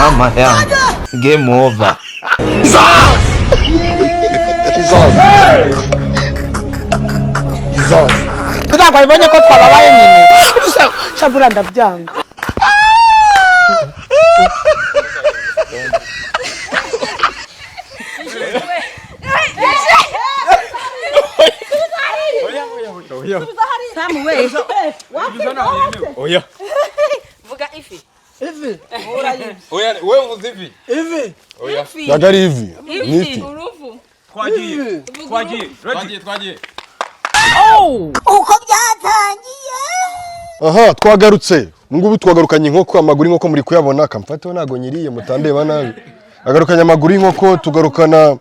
mama yangu. Game over. Kuda kwa ibonye ko twababaye nyine. Shabura ndabyanga. Samuel. Oya. Vuga ifi. Ivi. Oya, wewe uzivi. Ivi. Oya. Nagari hivi. Ifi. Urufu. Twagiye. Uko byatangiye. Aha, twagarutse. Ngubu twagarukanye inkoko, amaguru inkoko muri kuyabona, kamfateho nago nyiriye mutandeba nabi. Agarukanye amaguru inkoko, tugarukana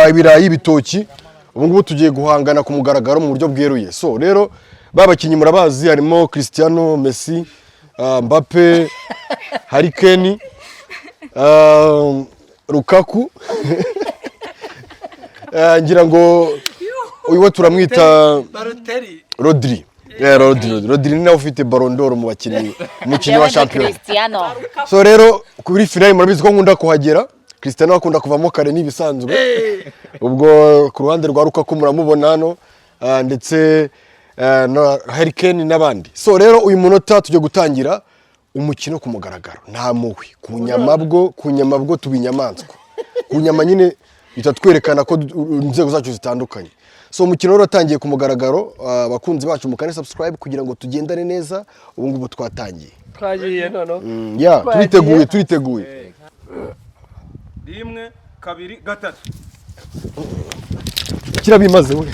ibirayi bitoki. Ubu ngubu tugiye guhangana ku mugaragaro mu buryo bweruye. So rero babakinyi murabazi harimo Cristiano, Messi, Mbappe, Harry Kane, Lukaku. Ngira ngo uyu turamwita Rodri. Rodri ni nawe ufite Ballon d'Or mu bakinyi wa champion. So rero kuri finale murabizi ko nkunda kuhagera. Cristiano akunda kuvamo kare nibisanzwe. Ubwo ku ruhande rwa Lukaku muramubona hano ndetse na Harry Kane n'abandi. So rero uyu munota tujye gutangira umukino ku mugaragaro. Nta muhwi kunyamabwo tubinyamanzwa. Kunyama nyine bitatwerekana ko inzego zacu zitandukanye. So umukino rero utangiye ku mugaragaro, abakunzi bacu mukane subscribe kugira ngo tugendane neza. Ubu ngubu twatangiye. Twagiye nono. Ya, turiteguye. 1 2 3 Kirabimaze we.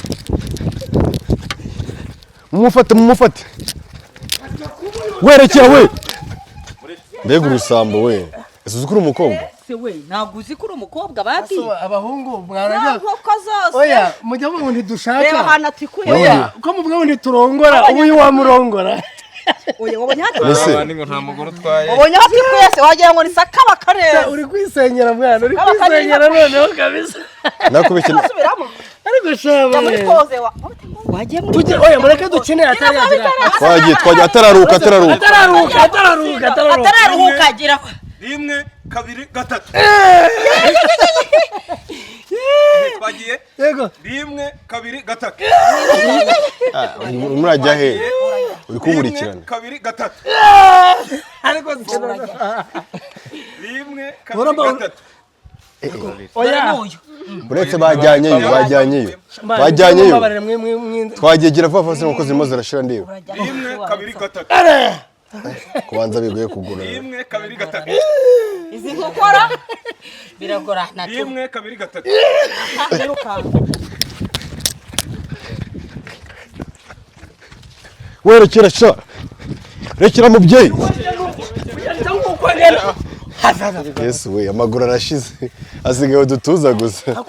Mumufate. Werekera we. Mbega urusambo we. Ese kuri umukobwa? Se we, ntabwo uzi kuri umukobwa badi. Abahungu mwarajya. Nkoko zose. Oya, mujya mu bundi dushaka. Reba hana tikuye. Oya, uko mubwo bundi turongora, ubu wamurongora. Oya, wabonye hati. abandi ngo nta mugore utwaye. Wabonye hati kwese wagira ngo ni sakaba kareza. Uri kwisenyera mwana, uri kwisenyera noneho kabisa. Nakubekena. Ariko shaba. Muri pose wa. Wagiye muri. Tujye oya mureke dukine ataragira. Twagiye atararuka. Atararuhuka gira. 1 2 3 Twagiye. Yego. 1 2 3 Murajya he? Uri kumurikirana. 2 3 Ariko 1 2 3 oya. Uretse bajyanyeyo. Twagiye gira vuba se nuko zirimo zirashira ndeba. 1 2 3 Kubanza bigoye kugura. 1 2 3 Izi gukora biragora na 1 2 3 Biruka. Werekera sha. Rekera mubyeyi. Yesu we amaguru arashize. Asigaye udutuza gusa.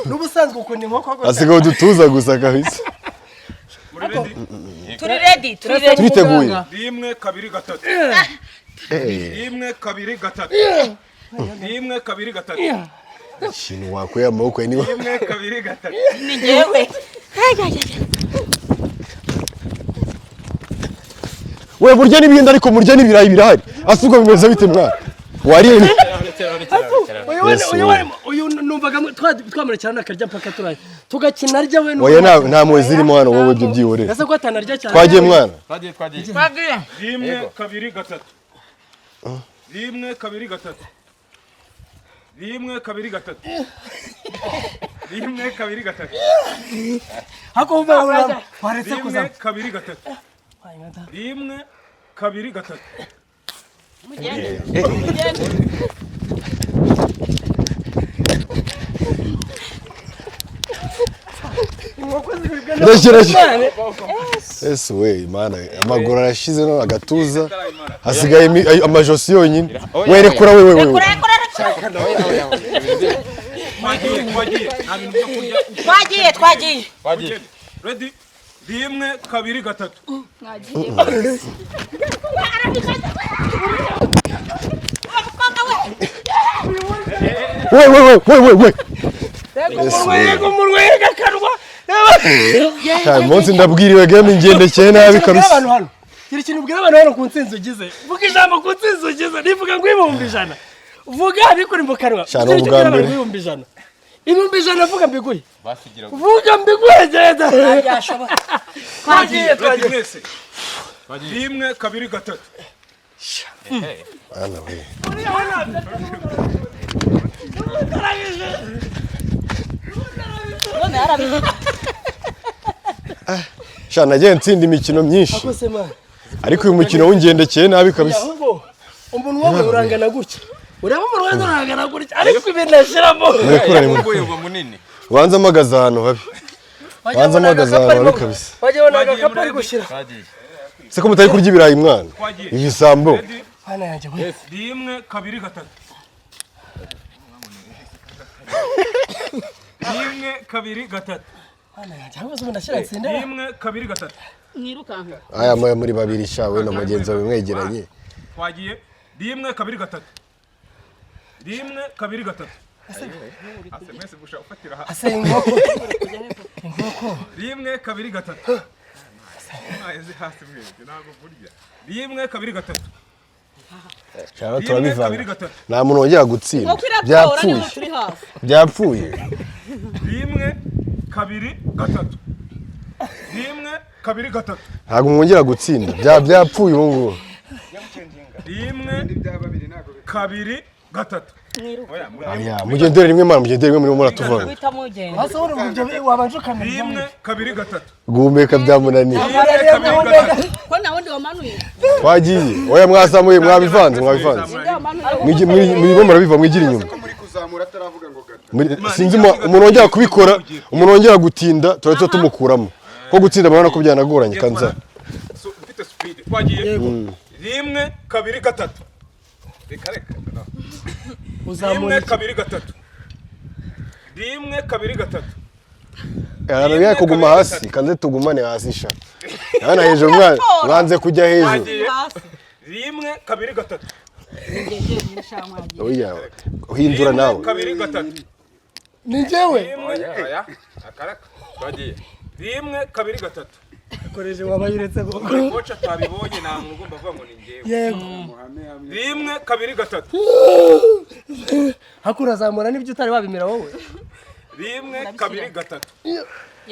N'ubusanzwe ukunda inkoko gusa. Asigaye udutuza gusa kabisa. Turi ready. Turiteguye. 1 2 3 1 2 3 1 2 3 Ikintu wakuye amaboko ni 1 2 3 Ni jewe. we burya n'ibindi ariko murya n'ibirayi birahari. Asubwo bimeze bite mwana? Wariye ni? Uyu numvaga twamurekera nakarya paka turaye. Tugakina arya we Oya nta mwe zirimo hano wowe byo byihorera. Ese ko atanarya cyane. Twagiye mwana. Twagiye 1 2 3 1 2 3 1 2 3 1 2 3 Hako uva waretse kuza. 1 2 3 1 2 3 Yesu we mana amaguru arashize no agatuza hasigaye amajosi yonyine. Werekura we. Twagiye. Ready? 1 2 3 we. Yego murwega karwa. Munsi ndabwiriwe game ngendekeye nabi kabisa. Kiri kintu ubwira abantu hano ku nsinzi ugize. Vuga ijambo ku nsinzi ugize. Nivuga ngo 1,100. Vuga ariko uri mu kanwa. Cyane ubwa mbere. 1,100. 1,100 vuga mbiguye. Basigira. Vuga mbiguye genda. Yashobora. Twagiye. Rimwe kabiri gatatu. Ana we. None arabizi. Sha nagiye ntsinda imikino myinshi. Akose man. Ariko uyu mukino w'ingendekeye nabi kabisa. Umuntu wowe urangana gutya. Uraba mu Rwanda urangana gutya. Ariko ibinashiramo. Umugoyego munini. Wanza amagaza hano habi. Wanza amagaza hano habi kabisa. Wajyona agakapu ari gushira. Se ko mutari kurya ibirayi mwana. Ibisambo. Hana yanjye we. Rimwe kabiri gatatu. Rimwe kabiri gatatu. Hana yanjye ahubwo ubu ndashira nsinda. Rimwe kabiri gatatu. Mwirukanka. Aya moya muri babiri shawe na mugenzi wawe mwegeranye. Twagiye. Rimwe kabiri gatatu. Rimwe kabiri gatatu. Asemese busha ufatira ha. Asengo. Rimwe kabiri gatatu. Ezi hasi mwese ntabwo burya. Rimwe kabiri gatatu. Cyangwa turabivanga. Nta muntu wongera gutsinda. Byapfuye. Byapfuye. Rimwe kabiri gatatu. Rimwe kabiri gatatu. Ntabwo mwongera gutsinda. Byapfuye ubu ngubu. Rimwe kabiri gatatu. Aya mugendere rimwe mana mugendere rimwe muri muratuvanga. Wita mugenda. Hasa uri mu byo wabanje kamera. Rimwe kabiri gatatu. Guhumeka byamunaniye. Ko na wundi wamanuye. Twagiye. Oya mwasamuye mwabivanze. Mwigomba rabiva mwigira inyuma. Sinzi umuntu wongera kubikora, umuntu wongera gutinda turazo tumukuramo. Ko gutsinda mabana ko byanagoranye kanza. Ufite speed. Twagiye. Rimwe kabiri gatatu. Reka. Rimwe kabiri gatatu. Rimwe kabiri gatatu. Arabiye kuguma hasi kanze tugumane hasi sha. Yana hejuru mwanze kujya hejuru. Rimwe kabiri gatatu. Oya uhindura nawe. Kabiri gatatu. Ni njyewe. Oya. Akaraka. Twagiye. Rimwe kabiri gatatu. Koreje wabayiretse go. Kocha twabibonye nta muntu ugomba kuvuga ngo ni njyewe. Yego. Rimwe kabiri gatatu. Hakura zamura nibyo utari wabimira wowe. Rimwe kabiri gatatu.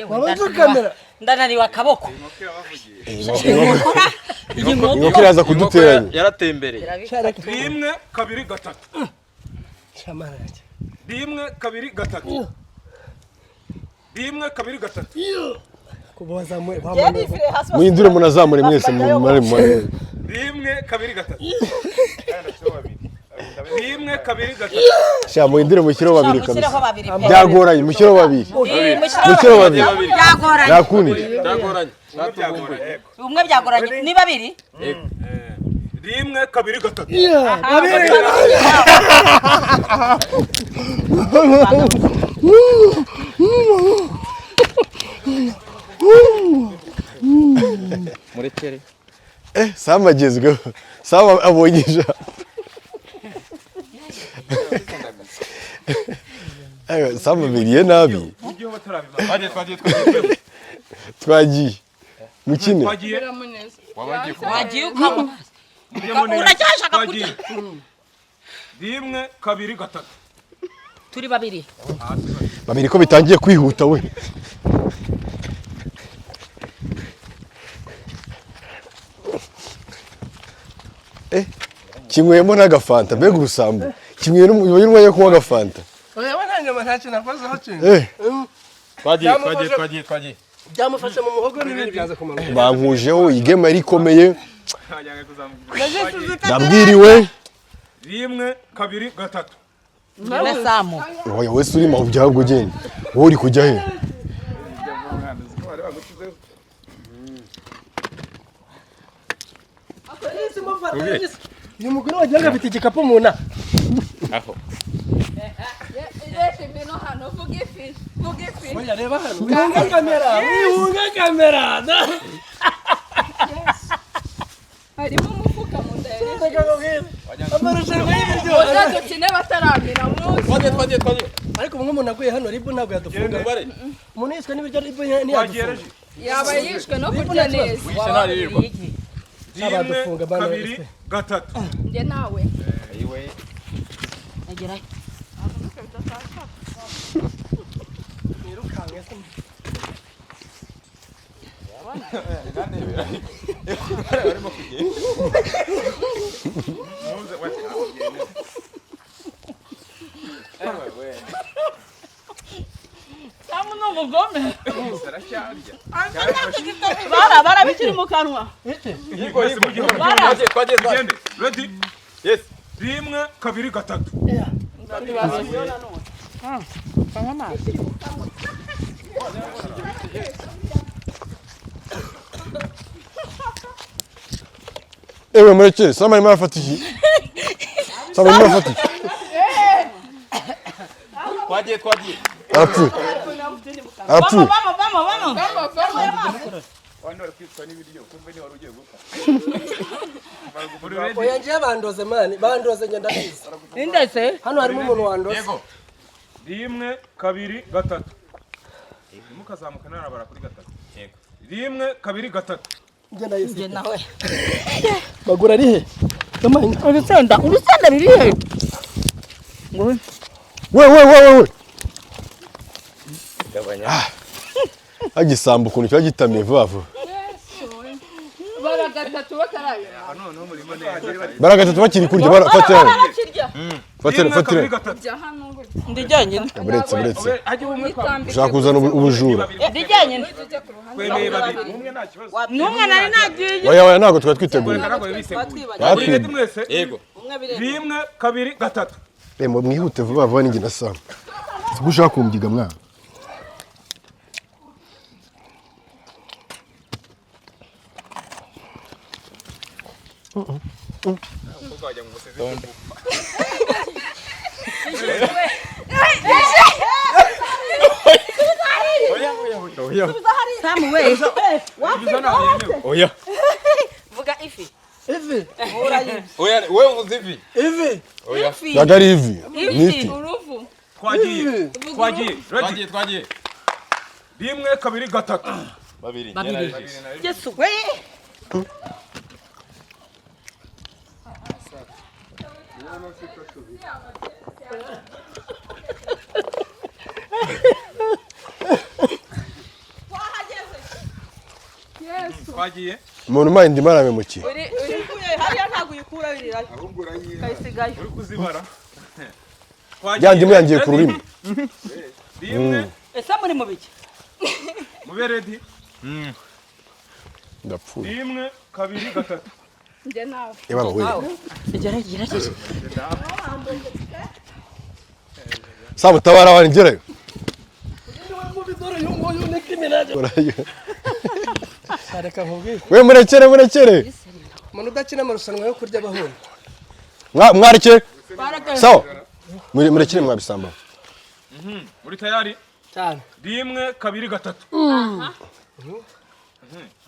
Wabanje kamera. Ndananiwe akaboko. Inkoko iraza kuduteranya. Yaratembereye. Rimwe kabiri gatatu. Shamara yanjye. Rimwe kabiri gatatu. Rimwe kabiri gatatu. Kuba zamuye wamanye. Muhindure munazamure mwese mu Rimwe kabiri gatatu. Rimwe kabiri gatatu. Sha muhindure mu kiro babiri kabisa. Mushyiraho babiri. Byagoranye mu kiro babiri. Mu kiro babiri. Byagoranye. Nakundi. Byagoranye. Umwe byagoranye ni babiri. Rimwe kabiri gatatu. Babiri. Murekere. Sama agezweho. Sama abonyesha. Ayo Sama biriye nabi. Twagiye. Mukine. Wagiye ukaba. Uracyashaka kurya. Rimwe kabiri gatatu. Turi babiri. Babiri ko bitangiye kwihuta we. Kinywemo n'agafanta mbega urusambo. Kimwe n'umuyobozi yo kunywa agafanta. Oya bananyama ntacyo nakoze hacinze. Twagiye. Byamufashe mu muhogo n'ibindi byaza kumanuka. Bankujeho igema yari ikomeye. Ndabwiriwe. Rimwe kabiri gatatu. Na Samu. Oya wese uri mu byago ugenda. Wowe uri kujya he? Uyu mugore wagira afite igikapu mu nda. Aho. Oya reba hano. Wihunga kamera. Harimo umufuka mu nda yareze. Amarushanwa y'ibiryo. Uzadukine bataramira munsi. Twagiye. Ariko umwe umuntu aguye hano ribu ntabwo yadufunga. Umuntu yishwe n'ibiryo ribu ntiyadufungura. Yaba yishwe no kurya neza. Shabadufunga bana. kabiri gatatu. Njye nawe. Agera. Bara bikiri mu kanwa. Ready? Yes. Rimwe kabiri gatatu. Ewe mureke, sama ni marafata iki? Sama ni marafata iki? Twagiye. Arapfuye. Vamos. Oya nje bandoze mani, bandoze ngenda biza. Indese. Hano harimo umuntu wandoze. Yego. Rimwe kabiri gatatu. Mukazamuka narabara kuri gatatu. Yego. Rimwe kabiri gatatu. Ngenda yise. Nje nawe. Magura ari he? Kamanya. Urusenda riri he? Ngo. We. Agisambu kuntu cyo gitamiye vuba. Bara gatatu bakaraye. Baragatatu bakiri kurya barafatira. Fatira. Jya hano ngo Ndijyanye. Buretse. Ajye umwe kwa. Ushaka kuzana ubujura. Ndijyanye. Kwemeye babiri. Umwe nta kibazo. Numwe nari nagiye. Oya ntago twari twiteguye. Batwiye mwese. Yego. Rimwe kabiri gatatu. Mwihute vuba n'ingi nasama. Sigushaka kumgiga mwana. Samuel. Oya. Vuga ifi. Ivi. Oya, wewe uvuze ivi. Ivi. Oya. Nagari hivi. Nifi. uruvu. Twagiye. Ready? Twagiye. Rimwe kabiri gatatu. Babiri. Yesu we. Twagiye. Umuntu mind marame muki. Hariya ntago uyikura birira. Kayisigaye. Uri kuzibara. Yandi muyangiye ku rurimi. Rimwe. Ese muri mu biki? Mube ready? Ndapfuye. Rimwe kabiri gatatu. Njye nawe. Eba we. Gerageza. Samu tabara wanjere. Mu bidoro y'umuntu n'ikriminal. Sareka nkubwiye. We murekere. Umuntu udakina amarushanwa yo kurya abahungu. Mwareke. Sawa. Murekere mwabisamba. Muri tayari? Cyane. Rimwe kabiri gatatu.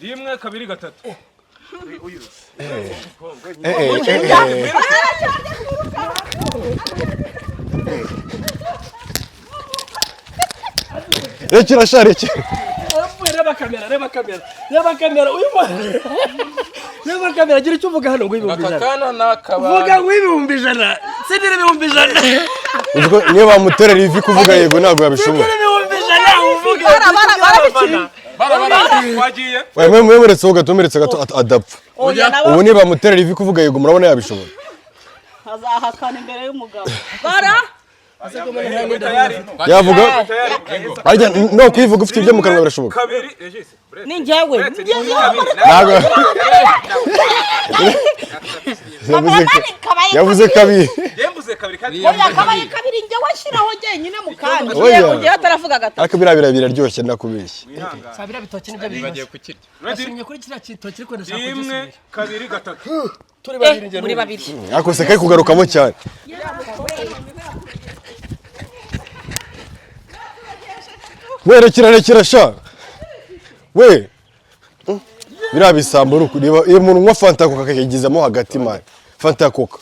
Rimwe kabiri gatatu. Rekera shareke. Reba kamera. Uyu mwana. Reba kamera gira icyo uvuga hano ngo ibihumbi ijana. Akakana nakaba. Vuga ngo ibihumbi ijana. Sindire ibihumbi ijana. Ubwo niyo bamuterera ivi kuvuga yego ntabwo yabishobora. Sindire ibihumbi ijana uvuga. Bara. Twagiye. Wewe muretse ugatumeretse gato adapfa. Ubu niyo bamuterera ivi kuvuga yego murabona yabishobora. Azahakana imbere y'umugabo. Bara. Yavuga. Arya no kwivuga ufite ibyo mu kanwa birashoboka. Kabiri. Regis. Ni njyewe. Ntabwo. Yavuze kabiri. Yembuze kabiri kandi. Oya kabiri njyewe ashiraho jyenyine mu kandi. Oya. Ugiye ataravuga gatatu. Akabira biraryoshye ndakubeshye. Sabira bitoki nibyo Bagiye kukirya. Nashimye kuri kiriya kitoki ariko ndashaka Rimwe kabiri gatatu. turi babiri njye. Muri babiri. Akose kari kugarukamo cyane. Werekera sha. We. Birabisambo ruku niba iyo umuntu unywa fanta coca kakigizamo hagati man. Fanta coca.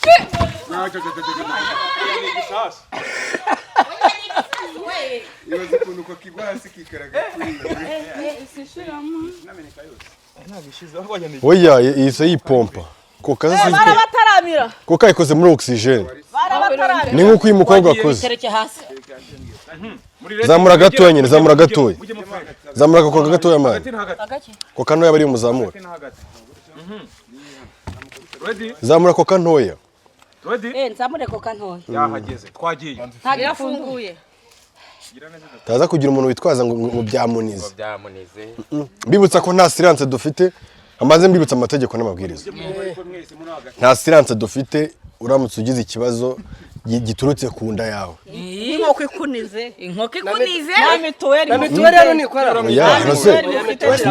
Ibaze kuntu ko kigwa hasi kikaraga kuri. Sishiramo. Nameneka yose. oya yise yipompa koka barabataramira koka ikoze muri oxygene barabataramira ni nkuko uyu mukobwa akoze tereke hasi zamura gatoya nyine zamura gatoya zamura koka gatoya mani koka ntoya bari muzamura zamura koka ntoya nzamure koka ntoya yahageze twagiye ntabwo yafunguye taza kugira umuntu witwaza ngo byamunize mbibutsa ko nta silence dufite amaze mbibutsa amategeko n'amabwiriza nta silence dufite uramutse ugize ikibazo giturutse ku nda yawe inkoko ikunize na mituweli rero nikora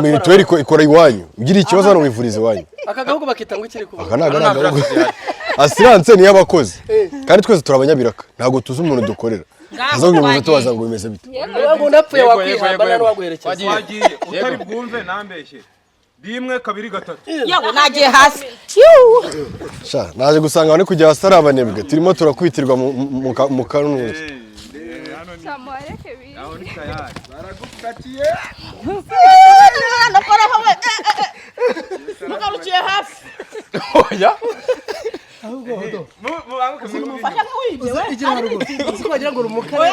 mituweli ikora iwanyu ugira ikibazo hano wivuriza iwanyu aka gahugu bakita ngo ikiri kuba aka ntago ari agahugu asiranse ni y'abakozi kandi twese turabanyabiraka ntago tuzi umuntu dukorera azo bimuze tubaza ngo bimeze bite ngo ndapfuye wakwihambana n'uwaguherekeza twagiye utari bwumve nambeshye 1 2 3 yago nagiye hasi sha naje gusanga bane kujya hasi abanebwe turimo turakwitirwa mu kanuzi Samureke bi. aho ni tayari baragufatiye nakora hawe mugarukiye hafi oya fasha kwibye we igira haruguru wagira ngo rumukare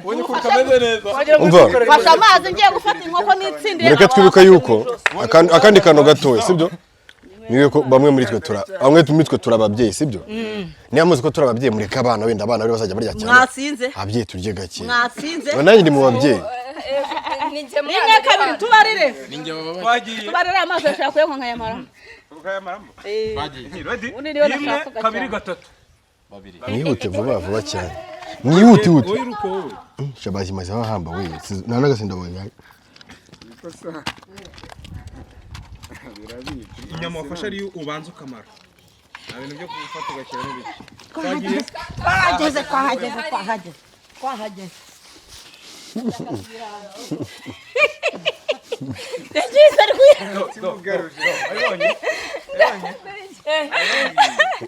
ubonye ko kameze neza umva fasha amazi ngiye gufata inkoko n'itsindiye reka twibuka yuko akandi kano gatoya sibyo niwe ko bamwe muri twe turababyeyi sibyo niyo muzi ko turababyeyi mureka abana wenda abana bari bazajya barya cyane mwasinze abyeyi turye gake mwasinze nanjye ndi mu babyeyi rimwe kabiri tubarire ninjye baba twagiye tubarire amazi ashaka kuyenka nkayamara ukayamaramo bagiye ready undi niwe nashaka 1 2 3 babiri mwihute vuba cyane mwihute uyiruko wowe shabazi maze bahamba we nanagasinda boye inyama wafasha ari ubanza ukamara ibintu byo gufata ugashyira n'ibiki twagiye twahageze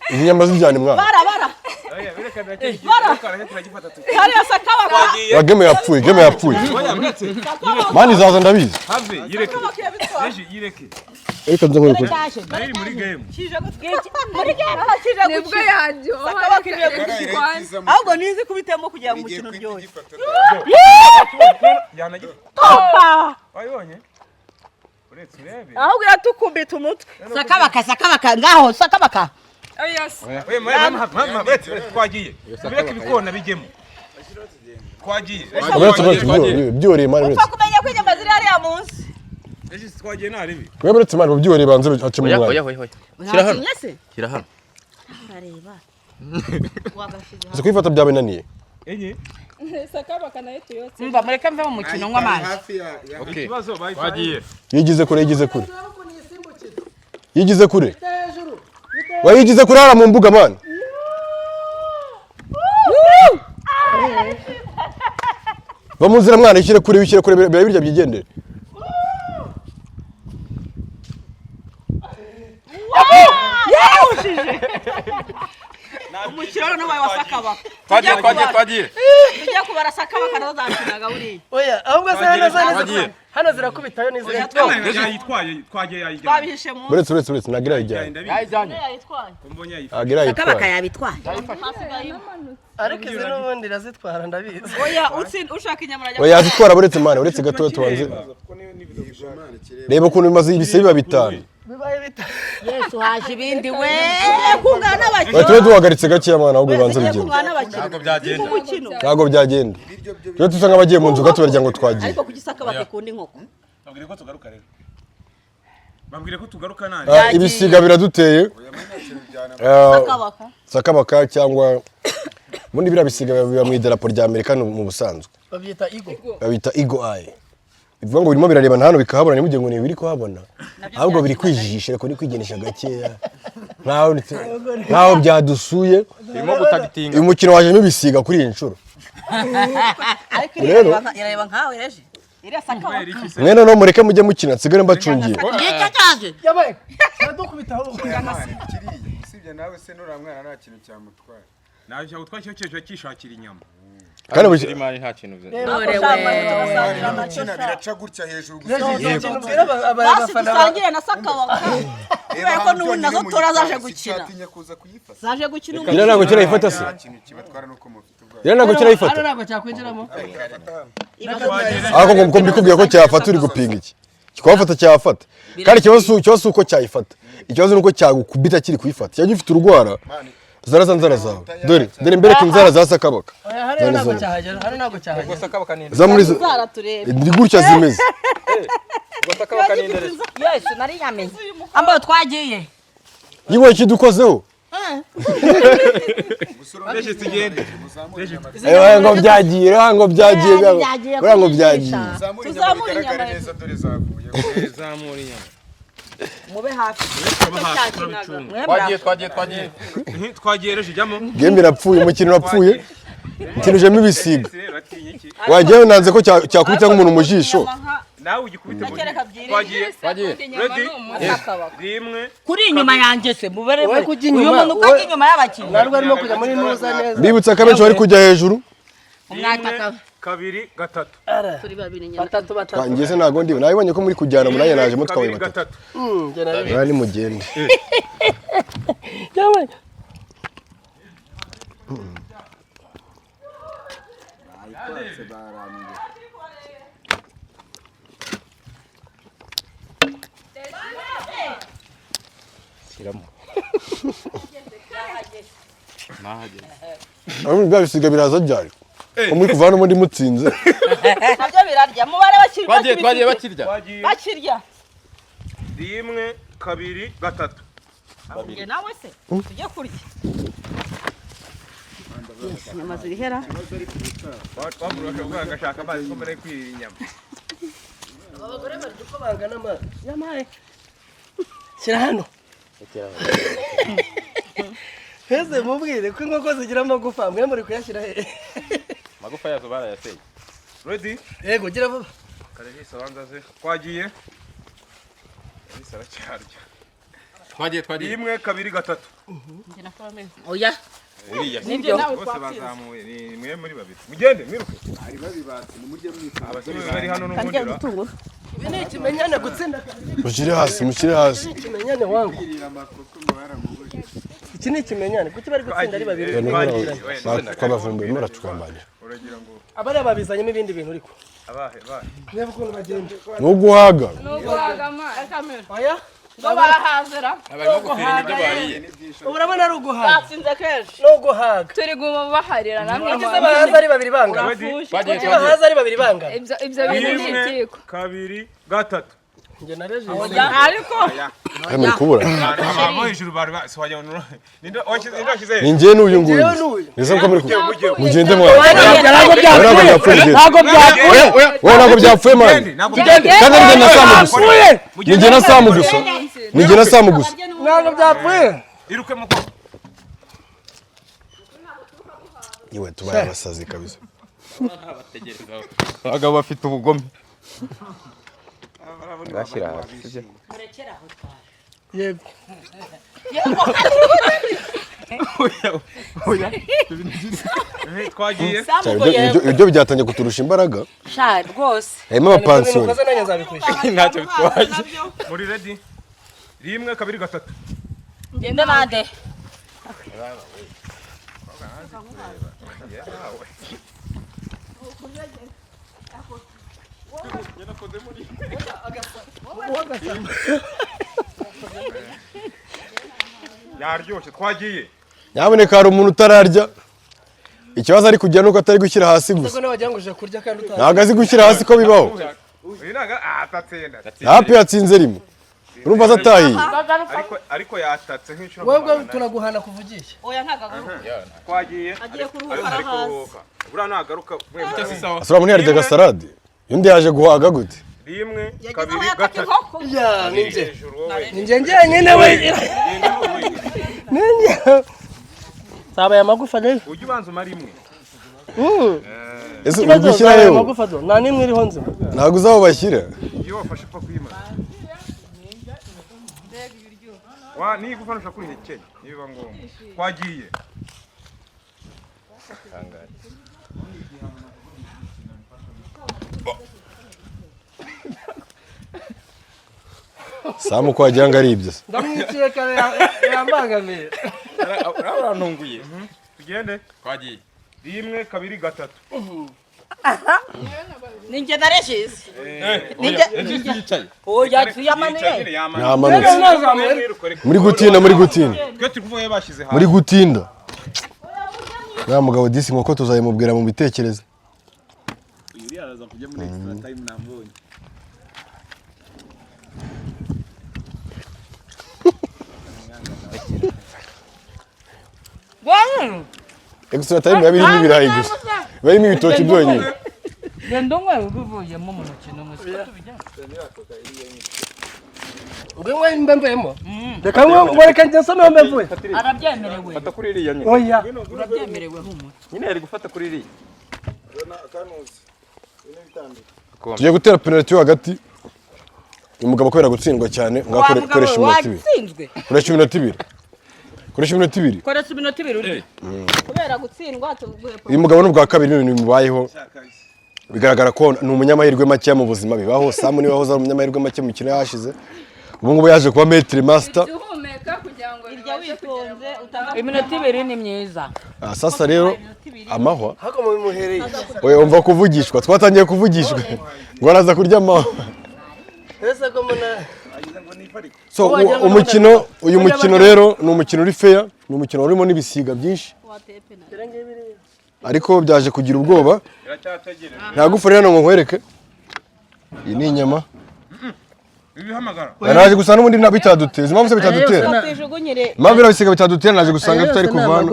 inyama zijyana mwana bara game yapfuye mani zaza ndabizi have yireke yireke reka nze nkore nari muri game Nibwo yaje. ahubwo nizi kubitemo kugira ngo umukino uryohe yanagiye wayibonye uretse urebe ahubwo yatukumbita umutwe sakabaka ngaho sakabaka Oh yes. we mama twagiye bireke ibikona bijyemo twagiye byore mani upfa kumenya ko inyama ziri hariya munsi ejo twagiye naribi weberetse mani byore banze ace mu mwana shyira hano urareba zo kwifata byabenaniye enye Sakabaka nayo tuyotse. mva mureke mve mu mukino nk'amazi okay ikibazo bagiye yigize kure wayigize kure hara mu mbuga mani bamuzira mwana ishyire kure birya byigendere umukino none wawe wasakabaka twagiye tujya kubara sakabaka nazo zakinaga buriya oya ahubwo se hano zirakubitayo n'izindi yayitwaye twagiye yayijyanye twabihishe mu uretse nagira yijyanye yayitwaye mbonye yayitwaye agira sakabaka yitwaye yabitwaye ariko izi n'ubundi irazitwara ndabizi oya ushaka inyama rajya oya yazitwara uretse gato tubanze reba ukuntu bimaze ibise biba bitanu bibaye bita Yesu haje ibindi we kungana abakino tube duhagaritse gakeya mwana ahubwo bibanze bigenda kungana abakino ntabwo byagenda umukino ntabwo byagenda rero tusa nk'abagiye mu nzu gato barya ngo twagiye ariko kugisaka bakunda inkoko babwire ko tugaruka rero bambwire ko tugaruka nani ibisiga biraduteye sakabaka sakabaka cyangwa ubundi biriya bisiga biba mu idarapo rya Amerika mu busanzwe babyita babita eagle eye bivuga ngo birimo birareba hano bikahabona nimujye ngo biri kuhabona ahubwo biri kwijijisha ariko ni kwigenesha gakeya nkaho byadusuye birimo gutagitinga uyu mukino wajemo ibisiga kuri iyi nshuro rero yareba nkawe reje iriya sakabaka mwene no mureke mujye mukina nsigare mbacungiye nicyo cyaje yabaye dukubitaho usibye nawe se nura mwana nta kintu cyamutwara naje gutwara cyo cyishakira inyama kandi mu imari nta kintu byo biraca gutya hejuru gusa basangire na sakaba ko n'ubu nazo torazaje gukina zaje gukina ira ntabwo kirayifata se ira ntabwo kirayifata hano ntabwo cyakwinjiramo ako ngo mbikubwiye ko cyafata uri gupinga iki kikwafata cyafata kandi ikibazo uko cyayifata ikibazo nuko cyagukubita kiri kuyifata cyari gifite urwara nzara zawe dore mbere kinzara za sakabaka hano ntabwo cyahagera hano ntabwo cyahagera sakabaka ni za muri zara turebe ndi gutya zimeze sakabaka ni ndereza yes nari yamenye ambaye twagiye yiwe kidukozeho Deje tugende. ngo byagiye ngo byagiye tuzamura inyama neza dore zavuye. zamura inyama mube hafi twagiye Twagiye reje jyamo. game irapfuye umukino urapfuye kinujemo ibisiga wagiye nanze ko cyakubita nk'umuntu mu jisho Nawe ugikubite mu. Twagiye. Ready? Rimwe. kuri inyuma yanjye se mubere uyu muntu kajya inyuma y'abakinnyi narwo arimo kujya muri nuza neza bibutsa ko abenshi bari kujya hejuru umwataka 2 3 turi babiri nyama batatu ngeze ntago ndiwe nabibonye ko muri kujyana munanye naje mutwaye 2 batatu 3 bari mugende yawe bya bisiga biraza byari ko muri kuva hano muri mutsinze nabyo birarya mubare twagiye bakirya rimwe 2 3 nge nawe se tujye kurya inyama zirihera Wamurusha ugashaka amazi ko muri kwinyama. abagore bari uko bangana amazi yamaye shyira hano heze mubwire ko inkoko zigira amagufa mwe muri kuyashyira he magufa yazo barayateye Ready? yego gira vuba Karehisa banzaze. Twagiye. Isara cyarya. twagiye Rimwe 2 3 oya nibyo nawe bose bazamuye ni mwe muri babiri. Mugende mwiruke. Ari babibatse mumurye mwita. Abasore bari hano n'umundira. ibi ni ikimenyane gutsinda mushyire hasi ikimenyane wangu iki ni ikimenyane kuki bari gutsinda ari babiri twabavumbuye muracukambanya Uragira ngo abari babizanyemo ibindi bintu ariko abahe niba ukuntu bagenda nuguhaga oya ngo barahazira abarimo gufira ibyo bariye urabona ari uguhaga batsinze kenshi no guhaga turi guma baharira namwe ugize bahaza ari babiri bangana ugize bahaza ari babiri bangana ibyo bintu ni itiko 2 3 nge nareje ariko muri kubura abo hejuru bari baswajya no nindo washize ni njye n'uyu nguyu nizo ko muri mugende mwa ntabwo byapfuye mani kandi njye na Samu gusa ntabwo byapfuye iruke muko iwe tubaye abasazi kabisa abagabo bafite ubugome bashyira hasi yego twagiye ibyo byatangiye kuturusha imbaraga sha rwose harimo abapansiyoni ukoze nanjye nzabikwishyura ntacyo bitwaye muri ready rimwe 2 3 ngende nande yaryoshye twagiye nyaboneka hari umuntu utararya ikibazo ari kujya nuko atari gushyira hasi gusa ubwo nabagira ngo uje kurya kandi utazi ntabwo azi gushyira hasi ko bibaho uyu naga atatsinda hapi yatsinze rimwe urumva azatahiye ariko yatatse nk'inshuro wowe turaguhana kuvugisha oya ntagaruka twagiye agiye kuruhuka hasi buriya nagaruka asura muri yaryaga salade undi yaje guhaga gute rimwe yageze 2 yataka 3 inkoko ya ninjye hejuru wowe ninjye njyenyine we ninjye sabaye amagufa rero ujye ubanza umara imwe ese uri gushyira yewe amagufa do nta nimwe iriho nzima ntabwo uzaho bashyira iyo wafashe pfa kwimana niba ufanisha kuri hekenya niba ngombwa twagiye Samu ko wagira ngo ari ibyo. ndamwiciye kare yambangamiye. urantunguye. Tugende. Twagiye. 1 2 3. ninjye nareshize yicaye. oya tuyamanuye Namanutse. Muri gutinda. Twe turi kuvuga yabashize hanze. Muri gutinda. Na mugabo disi nkoko tuzayimubwira mu bitekerezo. Yuri araza kujya muri extra time nambonye. Extra time yabirimo ibirayi gusa. Barimo ibitoki byonyine. Genda umwe ubivuyemo mu mukino musiko tubijyana. Ubwo mbembemo. Reka ngoreka nsome mbemvuye. arabyemerewe Fata kuri iriya nyine. Oya. urabyemerewe humu Nyine yari gufata kuri iriya. Tugiye gutera penalty hagati. Umugabo kubera gutsindwa cyane ngakoresha iminota 2. Koresha iminota 2. Koresha iminota 2. koresha iminota 2 uri kubera gutsindwa tuguhe Uyu mugabo n'ubwa kabiri n'ibintu bimubayeho. Bigaragara ko ni umunyamahirwe make mu buzima bibaho. Samu niwe wahoze ari umunyamahirwe make mu kintu yashize. Ubu ngubu yaje kuba maître master. Uhumeka kugira ngo irya witonze utanga Iminota 2 ni myiza. Sasa rero amahwa. Hako mu muhereye. Oya umva kuvugishwa. Twatangiye kuvugishwa. Ngo araza kurya amahwa. Ese ko muna So uyu mukino rero ni umukino uri fair, ni umukino urimo n'ibisiga byinshi. Ariko byaje kugira ubwoba. Ntagufa rero ngo nkwereke. Iyi ni inyama. Ibihamagara. Naje gusanga n'ubundi bitaduteza. Impamvu se bitadutera? Impamvu birabisiga bitadutera naje gusanga tutari kuvana.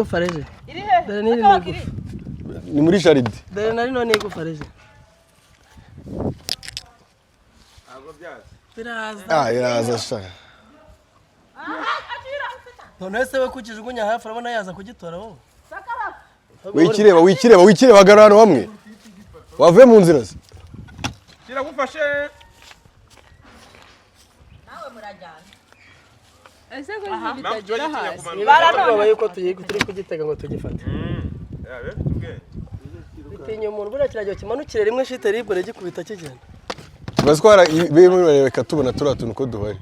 iri he Dore niri nigufa. Ni muri jaride. Dore nari none igufareje. Biraza. Iraza sha. None se we kukijugunya hafi urabona yaza kugitora wowe. Wikireba hagarara hamwe. Wavuye mu nzira se. Kiragufashe. nawe murajyana ese ko bitagira hasi. Baranone yuko turi kugitega ngo tugifate. Yabe tubwe. Bitinye umuntu buriya kirajya kimanukire rimwe shite ribwo gikubita kigenda. Bazwara bimwe reka tubona turi atuntu ko duhari.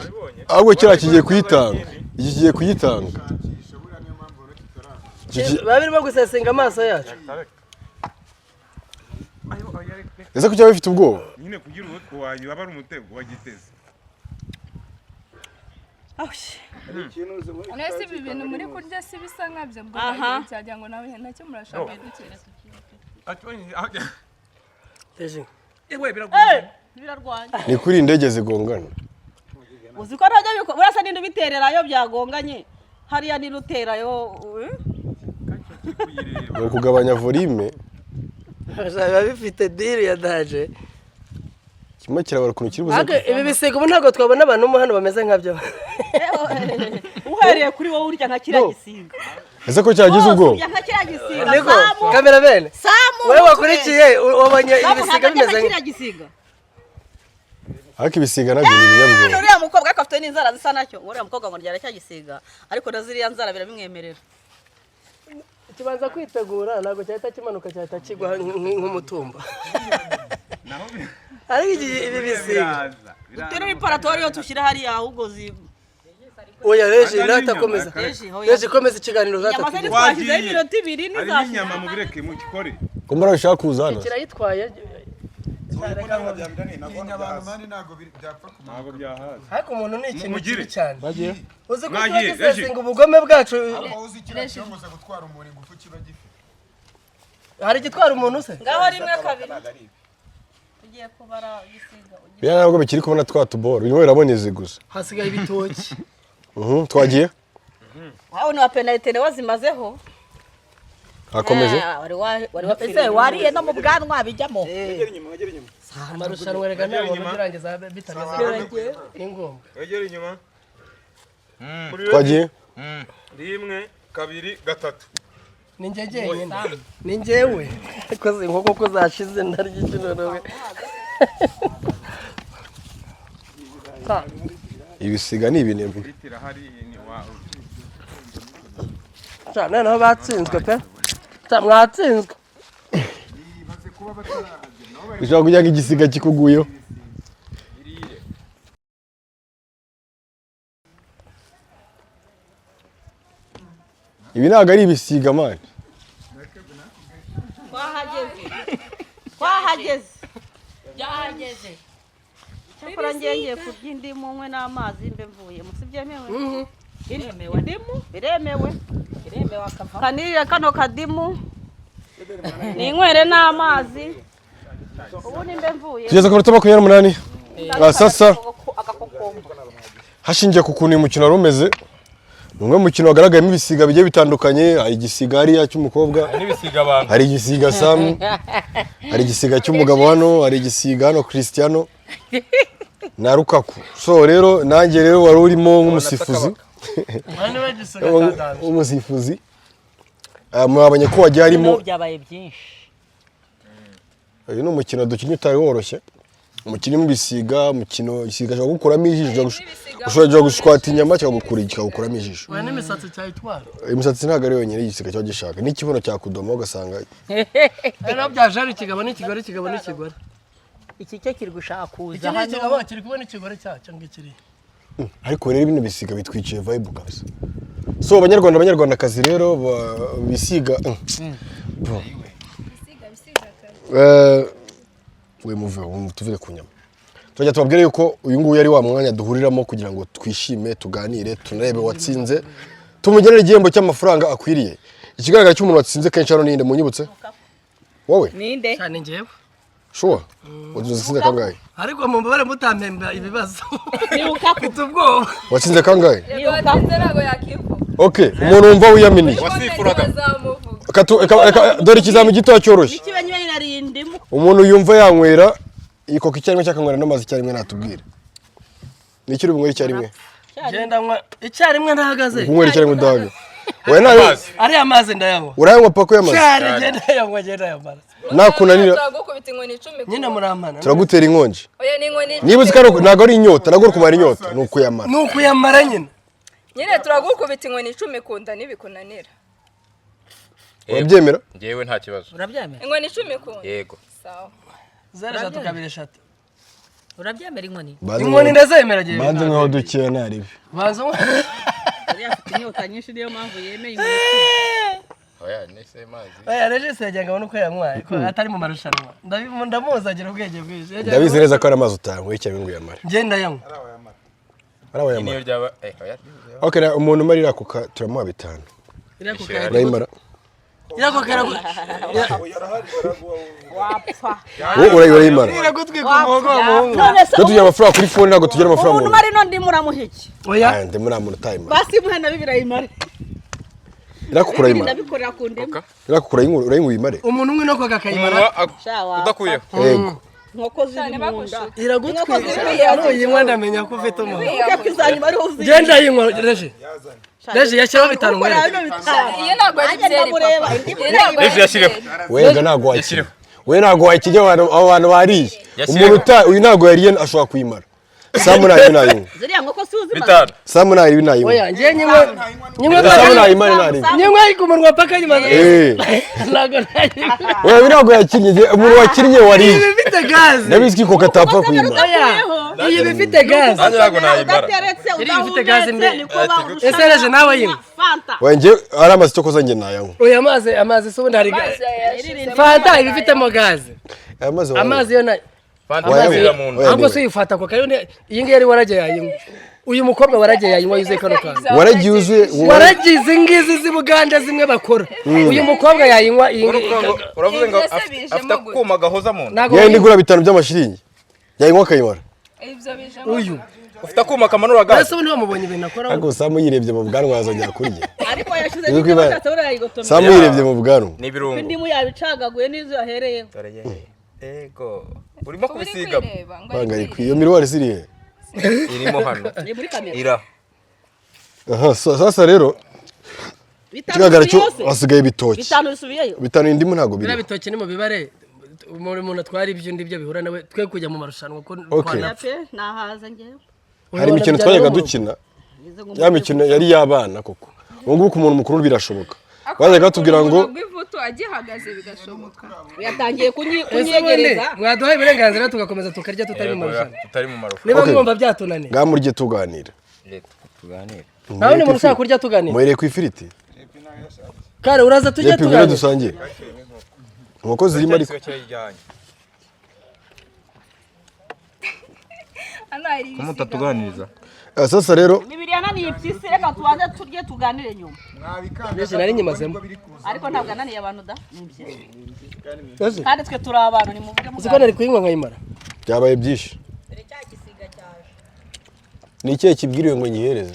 Aribonye. Ahubwo kira kigiye kuyitanga. Igiye kuyitanga. Babirimo gusesenga amaso yacu. Ese kuki bafite ubwoba? Nyine kugira utwo wayo aba ari umutego wagiteze. Nese ibi bintu muri kurya si bisa nkabyo bwo cyajya ngo nawe nacyo murashaka dukira. Teje. Ewe biragora. birarwanya Ni kuri indege zigongana. uzi ko ntajya biko urasa ninde bitererayo byagonganye hariya ni ruterayo Ni kugabanya volume. Biba bifite deal ya daje. Kimwe kirabara kuntu kiri buze. Age ibi bisiga ubu ntabwo twabona abantu mu hano bameze nkabyo. uhereye kuri wowe urya nka kiriya gisiga Ese ko cyagize ubwoba? urya nka kiriya gisiga Niko Samu kamera bene. Samu Wewe wakurikiye wabonye ibi bisiga bimeze kiriya gisiga Ariko ibisiga nabyo ni ibinyabwoba. uriya mukobwa akafite n'inzara zisa nacyo uriya mukobwa ngo ryara cya gisiga ariko na ziriya nzara birabimwemerera kibanza kwitegura ntabwo cyahita kimanuka cyahita kigwa nk'umutumba. Ariko ibi bisiga utera iparatori yo tushyira hariya ahubwo oya reje natakomeza. Reje komeza ikiganiro yamaze zatatu. twashyizeho iminota 2 Ari n'izashira inyama mu bireke mu gikore. Ko mbara bishaka kuzana. Kirayitwaye. Ntabwo byahaza. Ariko umuntu ni ikintu Mugire. kibi cyane. Bagiye. Uzi ko Mwagiye, twagisesenga ubugome bwacu. Hari igitwara umuntu se? ngaho rimwe kabiri tugiye kubara gisiga Bya ntabwo bikiri kubona twatuboro. Uyu weraboneze gusa. Hasigaye ibitoki. Twagiye. aho ni wa penalty ne wazimazeho Hakomeje. wari wapfise wariye no mu bwanwa bijyamo Amarushanwa rega ntabwo birangiza bitameze. Ni ngombwa. Egera inyuma. Twagiye. 1 2 3. Ni njye jyenyine. Ni njyewe. Koze inkoko ko zashize ndarya ikinono. Ibisiga ni ibinebwe. Bitira hari ni wa. Cyane naho batsinzwe pe. mwatsinzwe ushobora kujya igisiga kikuguyeho ibi ntabwo ari ibisiga mani twahageze cyakora ngiye kurya indimu mwe n'amazi mbe mvuye musibyemewe biremewe kanirire kano kadimu ninywere n'amazi ubu nimbe mvuye tugeze ku minota 28 sasa hashingiye ku kuntu uyu mukino wari umeze numwe mukino wagaragayemo ibisiga bigiye bitandukanye hari igisiga hariya cy'umukobwa hari igisiga Sam hari igisiga cy'umugabo hano hari igisiga hano Cristiano na Lukaku so rero nanjye rero wari urimo nk'umusifuzi umusifuzi mwabanye ko wagiye harimo byabaye byinshi uyu ni umukino dukinnye utari woroshye umukino w'ibisiga umukino isiga cyo gukuramo ijisho ushobora gushwata inyama cyangwa gukuramo ijisho we n'imisatsi cyayitwara imisatsi ntabwo ari yonyine igisiga cyo gishaka n'ikibuno cya kudoma ugasanga rero byaje ari ikigabo n'ikigore iki cyo kiri gushaka kuza iki ni ikigabo kiri kubona ikigore cyacyo ngikiri ariko rero bino bisiga bitwiciye vibe guys so abanyarwandakazi rero bisiga we muve tuvuge ku nyama tujya tubabwire yuko uyu nguyu ari wa mwanya duhuriramo kugira ngo twishime tuganire tunarebe watsinze tumugenere igihembo cy'amafaranga akwiriye ikigaragara cy'umuntu watsinze kenshi hano ninde munyibutse wowe ninde cyane ngewe sure watsinze kangahe ariko mumbare mutampemba ibibazo mfite ubwoba watsinze kangahe ntabwo yakivuga okay umuntu wumva wiyaminiye wasifuraga dore ikizami gito cyoroshye ikibenywe narindimu umuntu yumva yanywera ikoko icyarimwe cyakanywera n'amazi icyarimwe natubwire nikiri bunywera icyarimwe genda nywa icyarimwe ntahagaze kunywera icyarimwe udahaga we nayo ari amazi ndayanywa urayanywa pako y'amazi cyane genda yanywa nakunanira turagukubita inkoni 10 nyine murampana turagutera inkonji oya ni inkoni niba uzikaro ntago ari inyota ntago kumara inyota nukuyamara nukuyamara nyine turagukubita inkoni 10 kunda nibikunanira urabyemera ngewe nta kibazo urabyemera inkoni 10 kunda yego sawa 0-3 urabyemera inkoni inkoni ndazemera gihe banze nkaho dukiye naribi banze yari afite inyota nyinshi niyo mpamvu yemeye inkoni oya nese mazi oya regisi yajyaga abona uko yanywaye ko atari mu marushanwa ndamuzagira ubwenge bwinshi ndabizi neza ko ari amazi utanyweye icyarimwe ngo uyamare ngenda yanywa arabayamara niyo ryaba oya okay umuntu marira kuka turamuha 5 urayimara irakokera wapfa urayimara iragutwika umuhogo w'umuhungu tugira amafaranga kuri phone ntago tugira amafaranga umuntu mari no ndimuramuhiki oya ande muri amuna time basi muhana bibirayimare irakukura imara ndabikorera ku ndemu irakukura urayingu imare umuntu umwe no koga kayimara udakuyeho yego nkoko ziri mu nda iragutwika nuyinywa ndamenya ko ufite umuhogo ukakizanyuma ari uzi genda yinywa reje yashyiraho 5 mwere iyo ntabwo ari byeri Reje yashyireho wega ntago wakiriho we ntago wakijya abantu bariye umuntu uyu ntago yariye ashobora kuyimara Samu nayinywa ziriya nkoko si uzi bitanu Samu nayinywa oya ngiye nyimwe Samu nayinywa nyimwe ku munwa paka nyuma ntago oya ntago yakinnye umuntu wakinnye wariye bifite gaze ndabizi ko katapfa kuyimara oya iyi bifite gaze nanjye ntago nayimara ifite gaze imbere ese reje nawe yinywa wenge ari amazi cyo koza nge nayanywa oya amazi so ndari fanta ibifitemo gaze amazi yo na amazi ya muntu ahubwo se uyifata ko kayo iyi ngiyi yari waragiye yayinywa uyu mukobwa waragiye yayinywa yuzuye kano kantu waragize ngizi z'Ubuganda zimwe bakora uyu mukobwa yayinywa iyi ngiyi uravuze ngo afite akuma gahoza mu nda yandi gura 5 by'amashiringi yayinywa kayimara uyu ufite akuma kamanura gaze ese niho mubonye ibintu akora ariko Samu yirebye mu bwanwa azongera kurya ariko yashize n'ibyo urayigotomera Samu yirebye mu bwanwa ni birungu indimu yabicagaguye n'izo yahereyeho ego urimo kubisiga bangari kwiyo miruwari siriye irimo hano ni muri kamera ira aha sasa rero kigaragara cyo hasigaye bitoki bitanu bisubiyeyo bitanu indimu ntago biri bitoki ni mu bibare umuntu atwara ibyo ndibyo bihura nawe twe kujya mu marushanwa ko nahaza ngewe hari imikino twajyaga dukina ya mikino yari y'abana koko ubu ngubu ku muntu mukuru birashoboka bajyaga batubwira ngo rw'ivutu agihagaze bigashoboka yatangiye kunyegereza mwaduhaye uburenganzira tugakomeza tukarya tutari mu marushanwa tutari mu marushanwa niba mwumva byatunaniye ngamurye tuganira tuganire nawe ni umuntu ushaka kurya tuganira muhereye ku ifiriti kare uraza tujya tuganira dusangiye inkoko zirimo ariko mutatuganiriza sasa rero Bibiliya naniye ipyisi reka tubanze turye tuganire nyuma nese nari nyimazemo ariko ntabwo ananiye abantu da kandi twe turi abantu ni muvuge mu uziko nari kuyinywa nkayimara byabaye byinshi ni ikihe kibwiriwe ngo nyihereze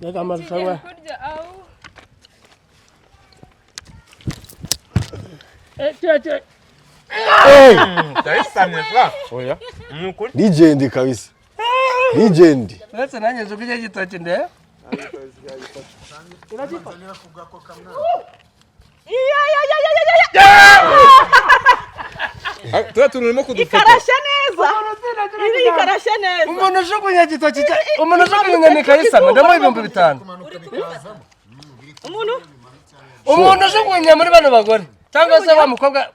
yaga amarushanwa kurya aho Legend kabisa. Legend. Ndetse nanjye zo kujya gitoki nde. Tuba turimo kudufata. Ikarashe neza. Ikarashe neza. Umuntu ujugunya gitoki cya umuntu ujugunya ni kayisama ndamo 5,000. Umuntu ujugunya muri bano bagore cyangwa se wa mukobwa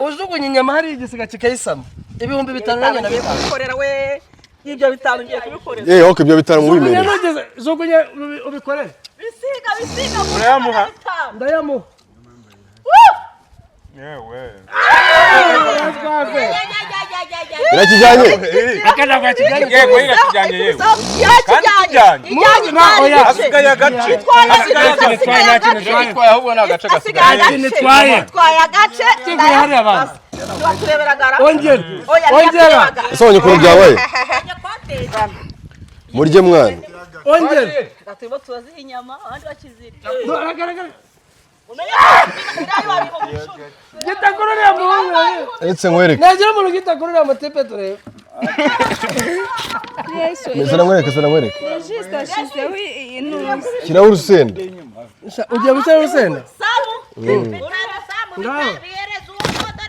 ujugunya inyama hari igisiga kikayisama 5,000 nanjye nabikorera we ibyo bitanu ngiye kubikorera okay ibyo bitanu mu bimere jugunya ubikorere bisiga urayamuha ndayamuha yewe irakijyanye akana kwa kijyanye yego irakijyanye yewe yakijyanye oya asigaye agace twaye ahubwo na gace gasigaye twaye agace tugura hari abantu tureberagara ongera asonye ko byabaye murye mwana ongera gatubo tubazi inyama abandi bakizirya agaragara gitakorera mu etse nkwereke nagira umuntu gitakorera mu tepe turebe Mesana nkwereke Regista ashizeho intuzi kiraho urusenda ugiye gushyira urusenda samu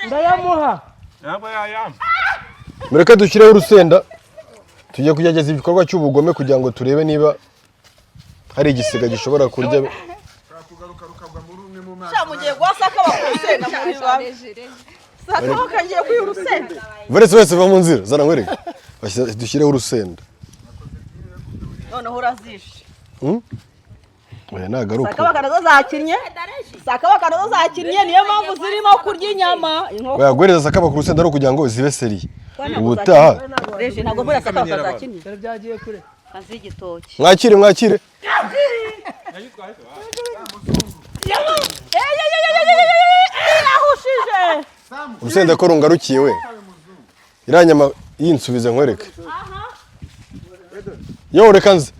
ndayamuha ntabwo yayama mureke dushyireho urusenda tugiye kugerageza ibikorwa cy'ubugome kugira ngo turebe niba hari igisiga gishobora kurya mugiye gwasaka bakurusenda muri bamwe saka bakangiye kuyi urusenda wese va mu nzira zana nkwereke dushyireho urusenda noneho urazishe oya nagaruka saka bakana zakinnye niyo mpamvu zirimo kurya inyama oya gwereza sakaba ku rusenda no kugira ngo zibe seri ubutaha reje ntabwo muri saka bakazakinnye dore byagiye kure kazi igitoki mwakire yahushije urusenda ko rungarukiye we iranyama yinsubize nkwereke yo reka nze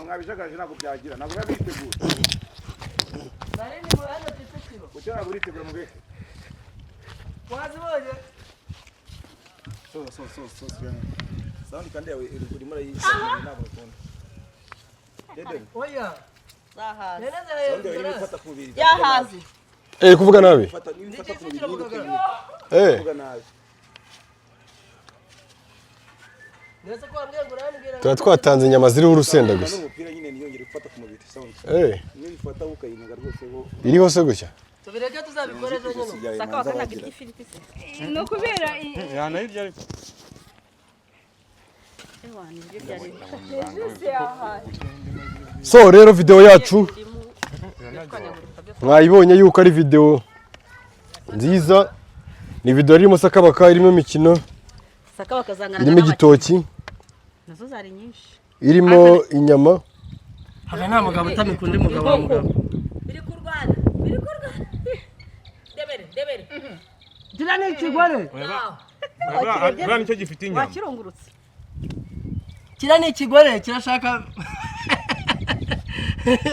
mwabishagaje ntabwo byagira ntabwo babiteguye kucyo ntabwo uritegura mu beke wazibonye so sound kandi yawe uri muri iyi ntabwo ukunda oya zahaze sound yawe iri gufata ku bibiri yahaze kuvuga nabi fata ku bibiri kuvuga nabi ndetse ko wambwiye ngo urambwira tuba twatanze inyama ziriho urusenda gusa n'umupira nyine niyongere gufata ku mubiri sound niyo bifata ukayinga rwose bo iriho se gushya tubireke tuzabikore ejo nyine saka bakanaga igifiriti se ni ukubera yanayirya ariko so rero video yacu mwayibonye yuko ari video nziza ni video irimo sakabaka irimo imikino saka bakazangana irimo igitoki nazo zari nyinshi irimo inyama haba nta mugabo utamikunda umugabo wa mugabo biri kurwana debere gira ni ikigore bwa nicyo gifite inyama wakirungurutse kira ni ikigore kirashaka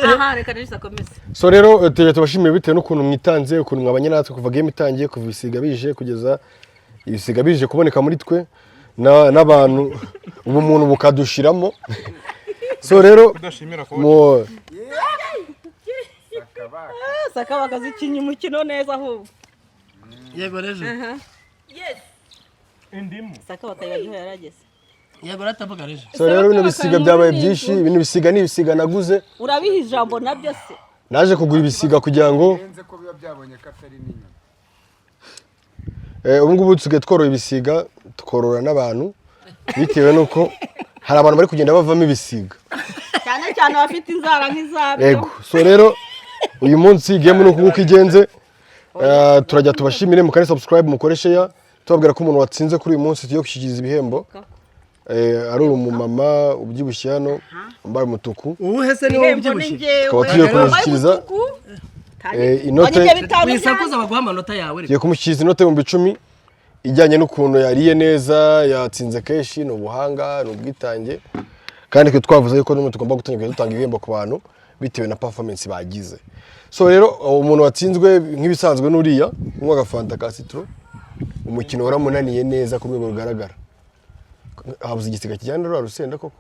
aha reka rero sakomeze so rero tubashimiye bitewe n'ukuntu mwitanze ukuntu mwabanye natwe kuva game itangiye kuva ibisiga bije kugeza ibisiga bije kuboneka muri twe n'abantu ubu muntu bukadushiramo so rero mu saka bakazikinya umukino neza ahubwo yego rejo yes indimu saka bakayibagiho yarageze yego ratavuga reje so rero bino bisiga byabaye byinshi ibintu bisiga ni ibisiga naguze urabiha ijambo nabyo se naje kugura ibisiga kugira ngo ko biba byabonye ko atari n'inyama ubu ngubu tusigaye tworora ibisiga tworora n'abantu bitewe nuko hari abantu bari kugenda bavamo ibisiga cyane cyane abafite inzara nk'izabyo yego so rero uyu munsi game nuko uko igenze turajya tubashimire mukane subscribe mukore share tubabwira ko umuntu watsinze kuri uyu munsi tugiye gushyikiriza ibihembo ari umumama ubyibushye hano wambaye umutuku ubu se niwe ubyibushye tukaba tugiye kumushyikiriza inote wisakuza baguha amanota yawe tugiye kumushyikiriza inote mu 10 ijyanye n'ukuntu yariye neza yatsinze keshi n'ubuhanga n'ubwitange kandi ko twavuze yuko n'umuntu tugomba gutangira dutanga ibihembo ku bantu bitewe na performance bagize so rero umuntu watsinzwe nk'ibisanzwe n'uriya umwe agafanta ka citro umukino waramunaniye neza ku rwego rugaragara habuze igisiga kijyana rwa rusenda koko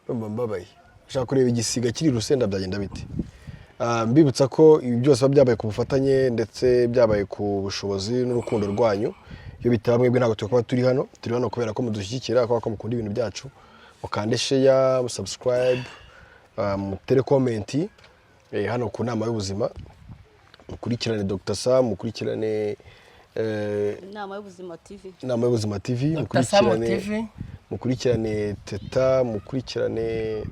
mbabaye ushaka kureba igisiga kiri rusenda byagenda bite mbibutsa ko ibi byose byabaye ku bufatanye ndetse byabaye ku bushobozi n'urukundo rwanyu iyo bitaba mwebwe ntabwo tukaba turi hano kubera ko mudushyigikira ko mukunda ibintu byacu mukande share subscribe mutere comment hano ku nama y'ubuzima mukurikirane Dr. Sam mukurikirane inama y'ubuzima TV mukurikirane Teta mukurikirane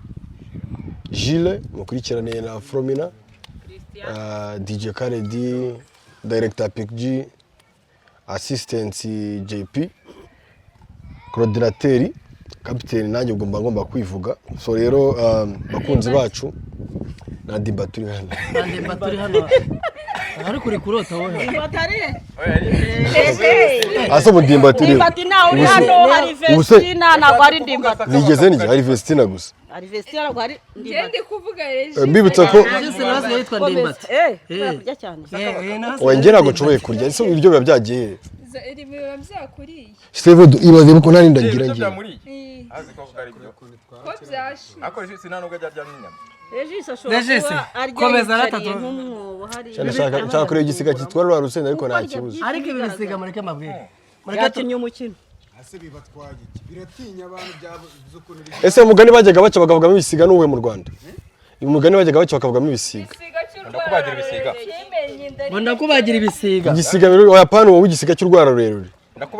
Gilles mukurikirane na Fromina DJ Khaledi Director PG Assistant JP Coordinateur Capitaine nanjye ubwo ngomba kwivuga so rero bakunzi bacu na Dimba turi hano ari kuri kurota wowe batari asa mudimba turi Ndimbati nawe uri hano hari Vestina ntabwo ari Ndimbati nigeze nige hari Vestina gusa hari Vestina ntabwo ari Ndimbati Ndi kuvuga reje mbibutsa ko nazo yitwa Ndimbati kurya cyane wenge ntabwo nshoboye kurya ese ibiryo biba byagiye biba byakuriye Steve ibaze ko nari ndagira ngira azi ko ari byo ko byashi akoresha isi ntanubwo ajya n'inyama komeza ratatu nshaka kureba igisiga kitwara rwa rusenda ariko nta kibuze ariko ibi bisiga mureke mabwire mureke umukino ase bibatwaye iki biratinya abantu by'ukuntu ese umugani bajyaga baca bakavugamo ibisiga n'uwe mu Rwanda umugani bajyaga baca bakavugamo ibisiga ndakubagira ibisiga ndakubagira ibisiga igisiga rero oyapana wowe igisiga cy'urwara rurerure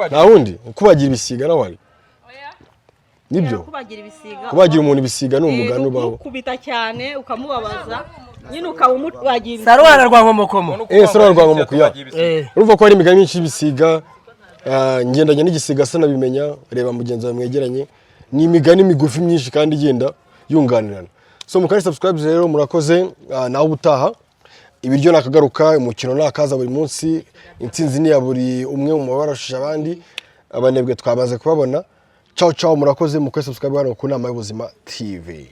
nta wundi ukubagira ibisiga nawe ari nibyo kubagira umuntu ibisiga ni umugani ubaho kubita cyane ukamubabaza nyine ukamubagira sarwara rwa nkomokomo sarwara rwa nkomokoya urumva ko hari imigani myinshi y'ibisiga ngendanye n'igisiga se nabimenya reba mugenzi wawe mwegeranye ni imigani migufi myinshi kandi igenda yunganirana so mukari subscribe rero murakoze nawe ubutaha ibiryo nakagaruka umukino nakaza buri munsi intsinzi ni ya buri umwe mu mabarashije abandi abanebwe twabaze kubabona ciao ciao murakoze mukari subscribe hano ku nama y'ubuzima TV